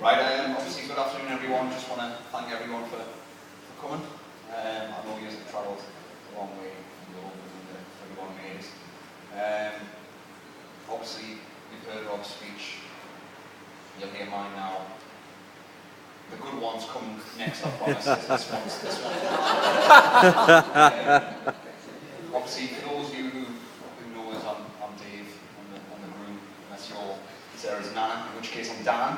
Right, obviously good afternoon everyone. Just want to thank everyone for coming. I know you have travelled a long way from the home and everyone made it. Obviously you've heard Rob's speech, you'll hear mine now. The good ones come next, I promise. This one. Obviously for those of you who know us, I'm Dave, I'm the groom, that's your Sarah's Nana, in which case I'm Dan.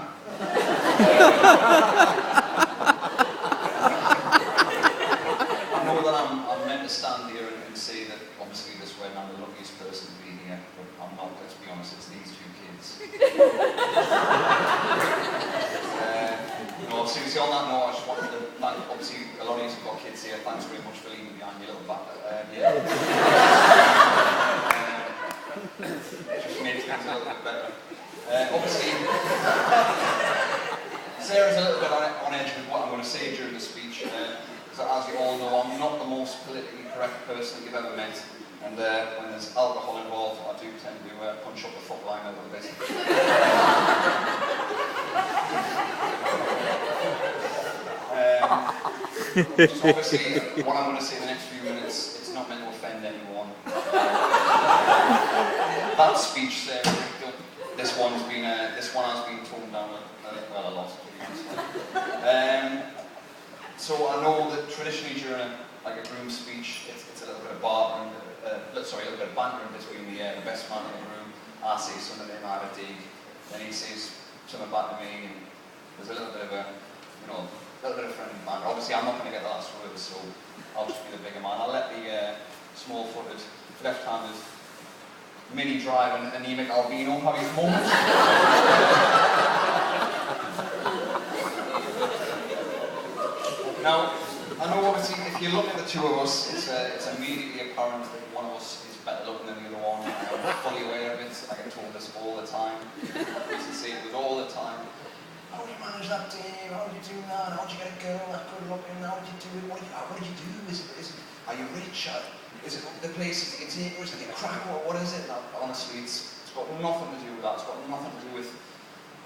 I know that I'm meant to stand here and say that obviously this wedding I'm the luckiest person to be here, but I'm not, let's be honest, it's these two kids. No, seriously, on that note, I just wanted to thank, obviously a lot of you have got kids here, thanks very much for leaving behind your little back. It just makes things a little bit better. Obviously, Sarah's a little bit on edge with what I'm going to say during the speech, because as you all know, I'm not the most politically correct person you've ever met, and when there's alcohol involved, I do tend to punch up the foot line a little bit. Just obviously, what I'm going to say in the next few minutes, it's not meant to offend anyone. That speech, Sarah, this one has been toned down a lot, to be honest. So I know that traditionally during a groom speech, it's a little bit of bantering, a little bit of bantering between the best man in the room. I say something to him, I have a dig, then he says something back to me, and there's a little bit of a, little bit of friendly banter. Obviously, I'm not going to get the last word, so I'll just be the bigger man. I'll let the small-footed, left-handed mini drive and anemic albino have his moment. Now, I know obviously if you look at the two of us, it's immediately apparent that one of us is better looking than the other one. I'm fully aware of it. I get told this all the time. I used to say it all the time. How do you manage that, Dave? How do you do that? How do you get a girl that good looking? How do you do it? What do you do? Are you rich? Is it the places that you take, or is it a crack, or what is it? Now, honestly, it's got nothing to do with that. It's got nothing to do with,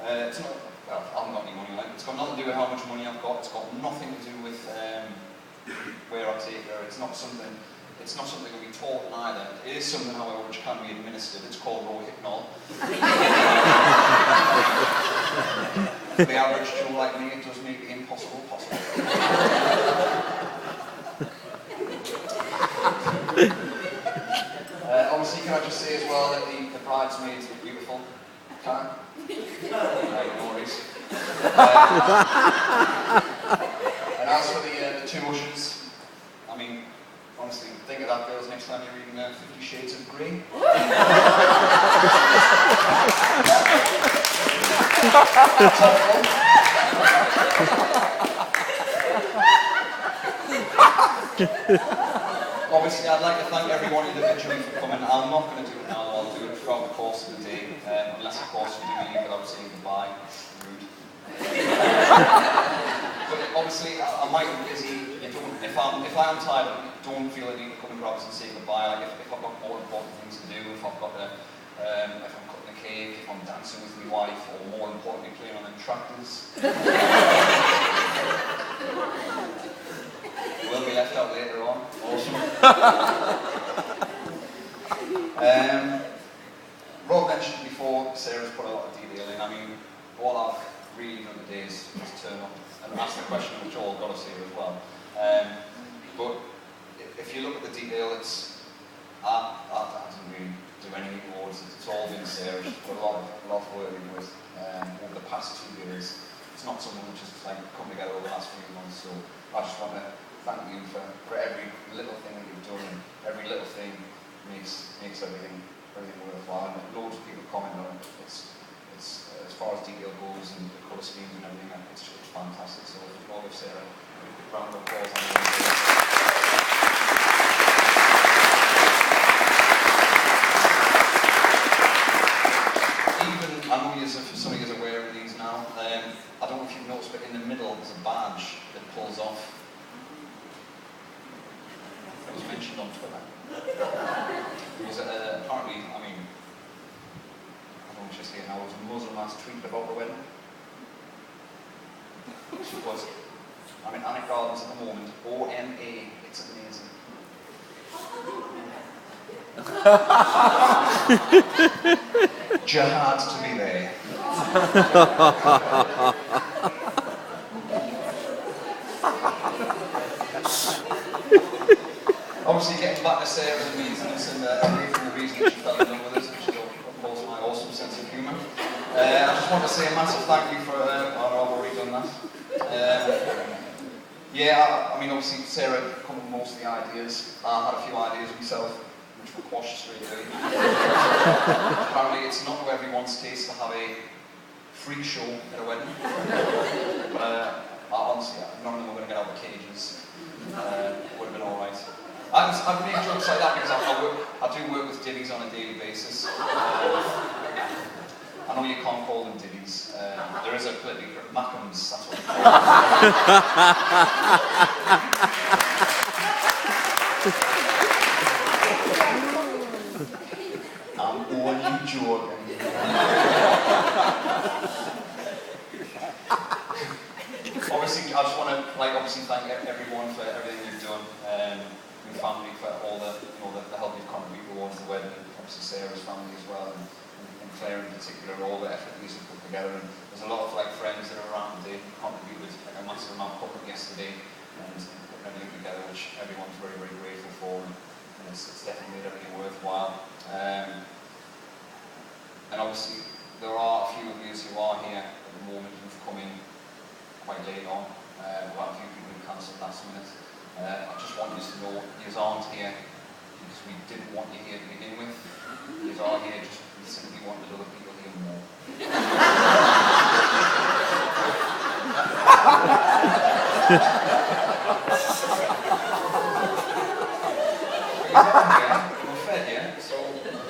it's not, well, I haven't got any money, like, it's got nothing to do with how much money I've got. It's got nothing to do with where I take her. It's not something that can be taught either. It is something, however, which can be administered. It's called Rohypnol. For the average Joe like me, it does make the impossible possible. Obviously, can I just say as well that the bridesmaids were beautiful? Can I? Right, no worries. And as for the two ushers, I mean, honestly, think of that, girls, next time you're reading 50 Shades of Grey. Obviously, I'd like to thank everyone individually for coming. I'm not going to do it now, I'll do it throughout the course of the day, unless of course you do leave without saying goodbye. Rude. But obviously, I might be busy. If I'm tired, don't feel the need to come and grab us and say goodbye. Like if I've got more important things to do, if I'm cutting a cake, if I'm dancing with my wife, or more importantly, playing on them tractors. Will be left out later on. Awesome. Rob mentioned before, Sarah's put a lot of detail in. I mean, all I've really done today is turn up and ask the question, which all got us here as well. But if you look at the detail, I didn't really do any awards. It's all been Sarah. She's put a lot of work in with over the past 2 years. It's not something which has like come together over the last few months. So I just want to thank you for every little thing that you've done. Every little thing makes everything worthwhile. And loads of people comment on it. It's as far as detail goes and the colour schemes and everything. It's fantastic. So if you all give Sarah a big round of applause. I know some of you are aware of these now. I don't know if you've noticed, but in the middle there's a badge that pulls off. It was mentioned on Twitter. It was apparently, I mean, I don't know what you're saying now, it was a Muslim last tweet about the wedding. But I'm in Alnwick Gardens at the moment. OMA. It's amazing. Jihad to be there. Obviously, getting back to Sarah's reasons and away from the reason that she fell in love with us, which is of course my awesome sense of humour. I just want to say a massive thank you for. I've already done that. Yeah, I mean, obviously Sarah come with most of the ideas. I had a few ideas myself, which were quashed straight away. Apparently, it's not to everyone's taste to have a free show at a wedding. But honestly, none of them were going to get out of the cages. It would have been alright. I've made jokes like that because I do work with divvies on a daily basis. I know you can't call them divvies. There is a politically correct Mackhams, that's what they call them. I'm only joking. Obviously, I just want to thank everyone for everything you've done. Your family for all the help you've contributed towards the wedding. Obviously Sarah's family as well, and Claire in particular, all the effort these have put together. And there's a lot of friends that are around today who contributed a massive amount of work yesterday and putting everything together, which everyone's very, very grateful for. And it's definitely made everything worthwhile. And obviously there are a few of you who are here at the moment who've come in quite late on. We've had a few people who cancelled last minute. I just want you to know you aren't here because we didn't want you here to begin with. You are here just we simply wanted other people here more. We're fed, yeah? So we're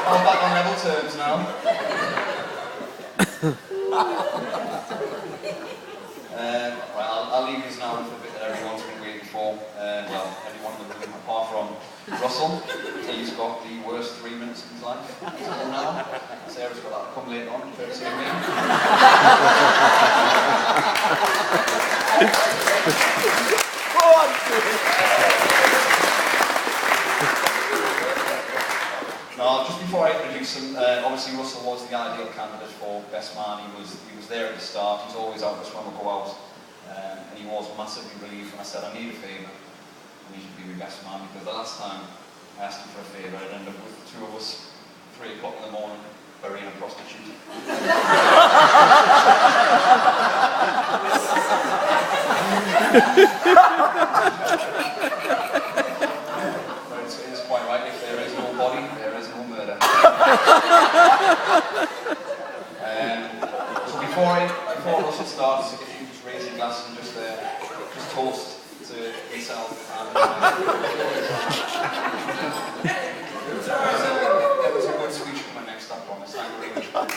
all back on level terms now. I'll leave you now with a bit that everyone's been waiting for. Well, everyone in the room apart from Russell. He's got the worst 3 minutes of his life until now. Sarah's got that to come later on, courtesy of me. Now, just before I introduce him, obviously Russell was the ideal candidate for Best Man. He was there at the start. He's always out this when we go out. And he was massively relieved when I said, I need a favour. And he should be my best man, because the last time I asked him for a favour, I'd end up with the two of us, 3 o'clock in the morning, burying a prostitute. But it is quite right, if there is no body, there is no murder. So before Russell starts, if you just raise your glass and just toast to yourself. It was a good speech for my next, I promise. Thank you very much.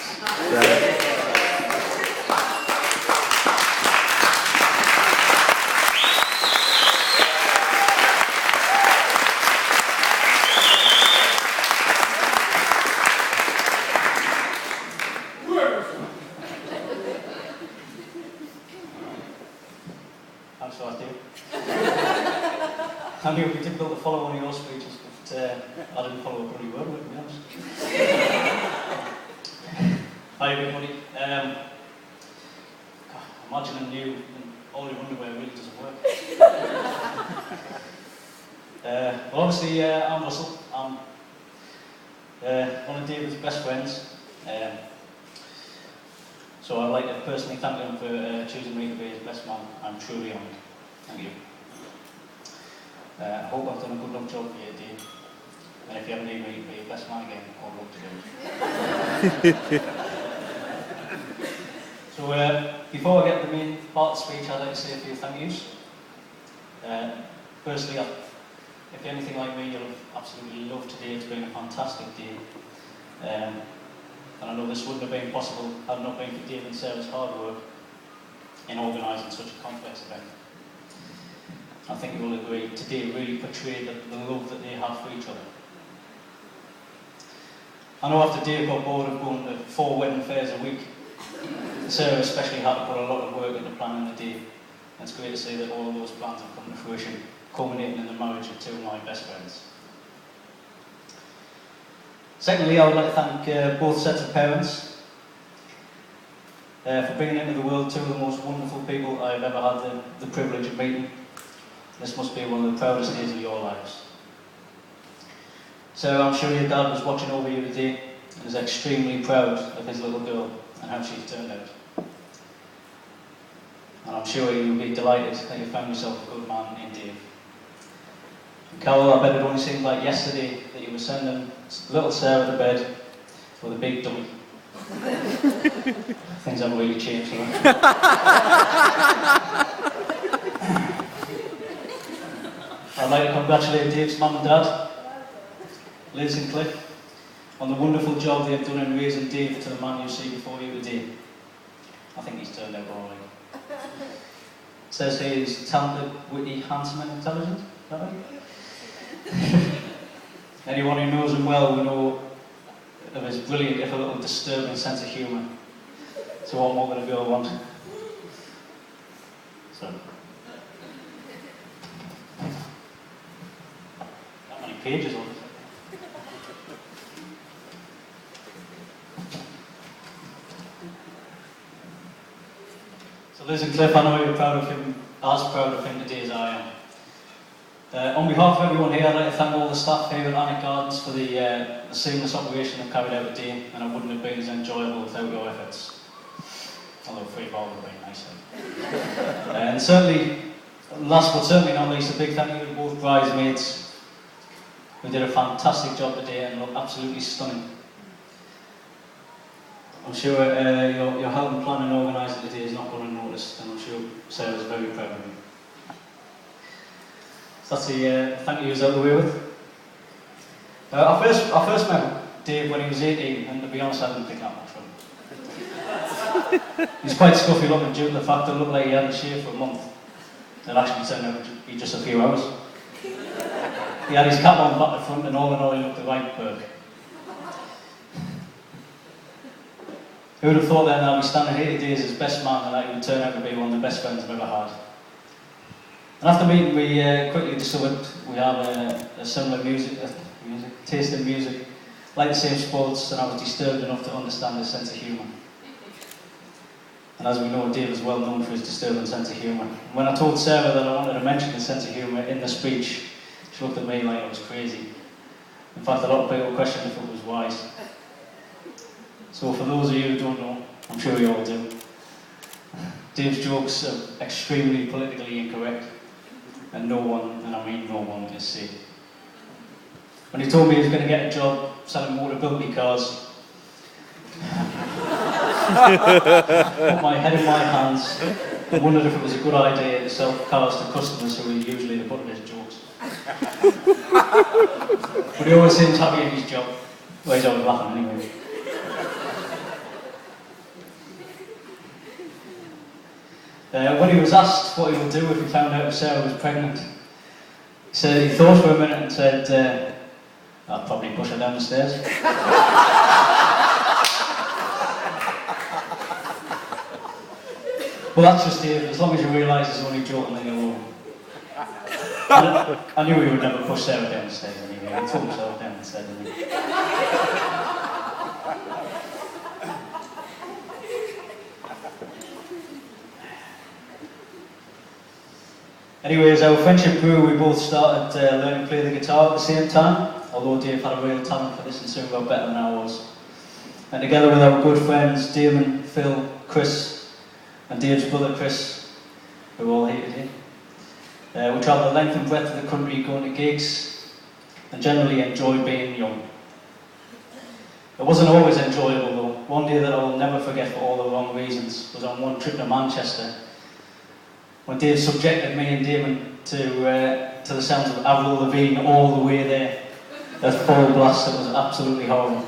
Thanks for that, Dave. I knew it would be difficult to follow one of your speeches, but I didn't follow a bloody word of it, to be honest. Hi everybody. Imagining you in all your underwear really doesn't work. Well, obviously, I'm Russell. I'm one of David's best friends. So I'd like to personally thank him for choosing me to be his best man. I'm truly honoured. Thank you. I hope I've done a good enough job for you, Dave. And if you ever need me to be your best man again, I'll love to do it. So before I get to the main part of the speech, I'd like to say a few thank yous. Firstly, if you're anything like me, you'll have absolutely loved today. It's been a fantastic day. And I know this wouldn't have been possible had it not been for Dave and Sarah's hard work in organising such a complex event. I think you will agree, today really portrayed the love that they have for each other. I know after Dave got bored of going to 4 wedding fairs a week, Sarah especially had to put a lot of work into planning the day. And it's great to see that all of those plans have come to fruition, culminating in the marriage of two of my best friends. Secondly, I would like to thank both sets of parents for bringing into the world two of the most wonderful people I've ever had the privilege of meeting. This must be one of the proudest days of your lives. So I'm sure your dad was watching over you today and is extremely proud of his little girl and how she's turned out. And I'm sure you'll be delighted that you found yourself a good man in Dave. And Carol, I bet it only seemed like yesterday that you were sending little Sarah to bed with a big dummy. Things haven't really changed, have they? I'd like to congratulate Dave's mum and dad, Liz and Cliff, on the wonderful job they've done in raising Dave to the man you see before you today. I think he's turned out all right. It says here he's talented, witty, handsome and intelligent. Is that right? Anyone who knows him well will know of his brilliant, if a little disturbing sense of humour. So what more can a girl want? So. That many pages on it. So Liz and Cliff, I know you're proud of him, as proud of him today as I am. On behalf of everyone here, I'd like to thank all the staff here at Alnwick Gardens for the seamless operation they've carried out today, and it wouldn't have been as enjoyable without your efforts. Although free ball would have been nice. And certainly, last but certainly not least, a big thank you to both bridesmaids who did a fantastic job today and looked absolutely stunning. I'm sure your help plan and organising today is not going unnoticed, and I'm sure Sarah's very proud of you. So that's the thank yous out of the way with. I first met Dave when he was 18, and to be honest, I didn't think that much from him. He was quite scruffy looking due to the fact that it looked like he hadn't shaved for a month. It actually turned out to be just a few hours. He had his cap on back to front, and all in all, he looked the right perk. Who would have thought then I'd be standing here today as his best man and that he would turn out to be one of the best friends I've ever had. And after meeting, we quickly discovered we have a similar taste in music, like the same sports, and I was disturbed enough to understand his sense of humour. And as we know, Dave is well known for his disturbing sense of humour. When I told Sarah that I wanted to mention his sense of humour in the speech, she looked at me like I was crazy. In fact, a lot of people questioned if it was wise. So for those of you who don't know, I'm sure you all do, Dave's jokes are extremely politically incorrect, and no one, and I mean no one, is safe. When he told me he was going to get a job selling mobility cars, I put my head in my hands and wondered if it was a good idea to sell cars to customers who were usually the butt of his jokes. But he always seems happy in his job. Well, he's always laughing anyway. When he was asked what he would do if he found out if Sarah was pregnant, he said he thought for a minute and said, I'd probably push her down the stairs. Well, that's just Dave. As long as you realise it's only joking, then you'll know. I knew he would never push Sarah down the stairs anyway. He told himself down the stairs, didn't he? Anyway, as our friendship grew, we both started learning to play the guitar at the same time, although Dave had a real talent for this and soon got better than I was. And together with our good friends Damon, Phil, Chris, and Dave's brother Chris, who are all here today, we travelled the length and breadth of the country going to gigs and generally enjoyed being young. It wasn't always enjoyable though. One day that I will never forget for all the wrong reasons was on one trip to Manchester, when Dave subjected me and Damon to the sounds of Avril Lavigne all the way there. At full blast, it was absolutely horrible.